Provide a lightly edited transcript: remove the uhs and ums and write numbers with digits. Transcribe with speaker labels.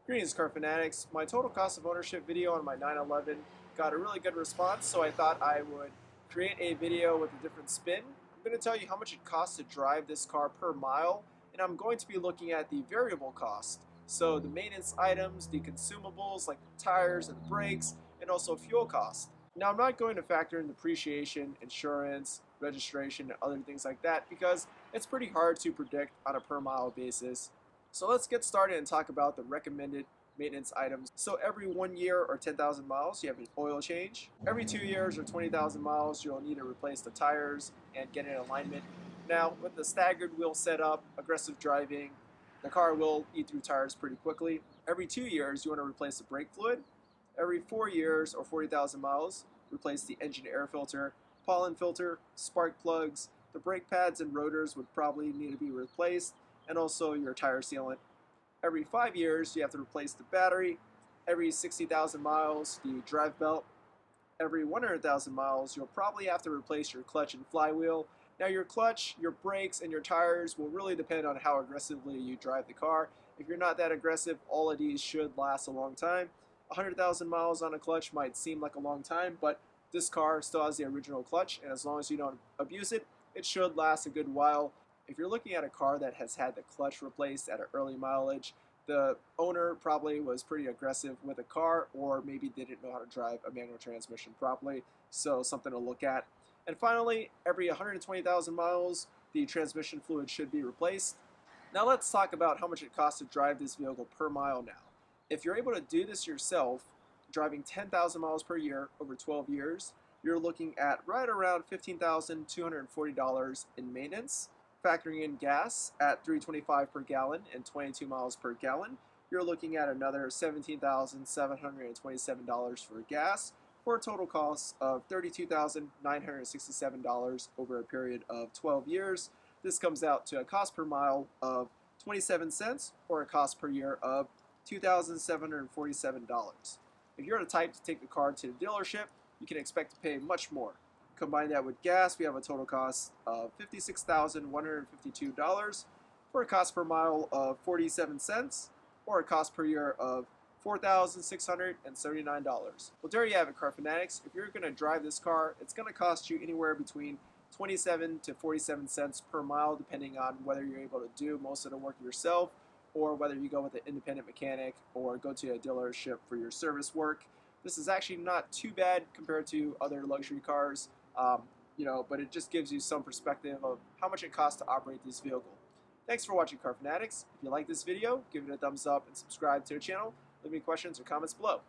Speaker 1: Greetings, car fanatics. My total cost of ownership video on my 911 got a really good response, so I thought I would create a video with a different spin. I'm going to tell you how much it costs to drive this car per mile, and I'm going to be looking at the variable cost. So the maintenance items, the consumables like the tires and the brakes, and also fuel cost. Now I'm not going to factor in depreciation, insurance, registration, and other things like that because it's pretty hard to predict on a per mile basis. So let's get started and talk about the recommended maintenance items. So every 1 year or 10,000 miles, you have an oil change. Every 2 years or 20,000 miles, you'll need to replace the tires and get in alignment. Now, with the staggered wheel setup, aggressive driving, the car will eat through tires pretty quickly. Every 2 years, you want to replace the brake fluid. Every 4 years or 40,000 miles, replace the engine air filter, pollen filter, spark plugs. The brake pads and rotors would probably need to be replaced, and also your tire sealant. Every 5 years, you have to replace the battery. Every 60,000 miles, the drive belt. Every 100,000 miles, you'll probably have to replace your clutch and flywheel. Now, your clutch, your brakes, and your tires will really depend on how aggressively you drive the car. If you're not that aggressive, all of these should last a long time. 100,000 miles on a clutch might seem like a long time, but this car still has the original clutch, and as long as you don't abuse it, it should last a good while. If you're looking at a car that has had the clutch replaced at an early mileage, the owner probably was pretty aggressive with the car or maybe didn't know how to drive a manual transmission properly, so something to look at. And finally, every 120,000 miles, the transmission fluid should be replaced. Now let's talk about how much it costs to drive this vehicle per mile now. If you're able to do this yourself, driving 10,000 miles per year over 12 years, you're looking at right around $15,240 in maintenance. Factoring in gas at $3.25 per gallon and 22 miles per gallon, you're looking at another $17,727 for gas, for a total cost of $32,967 over a period of 12 years. This comes out to a cost per mile of 27 cents or a cost per year of $2,747. If you're the type to take the car to the dealership, you can expect to pay much more. Combine that with gas, we have a total cost of $56,152 for a cost per mile of 47 cents or a cost per year of $4,679. Well, there you have it, car fanatics. If you're going to drive this car, it's going to cost you anywhere between 27 to 47 cents per mile, depending on whether you're able to do most of the work yourself or whether you go with an independent mechanic or go to a dealership for your service work. This is actually not too bad compared to other luxury cars, but it just gives you some perspective of how much it costs to operate this vehicle. Thanks for watching, car fanatics. If you like this video, give it a thumbs up and subscribe to the channel. Leave me questions or comments below.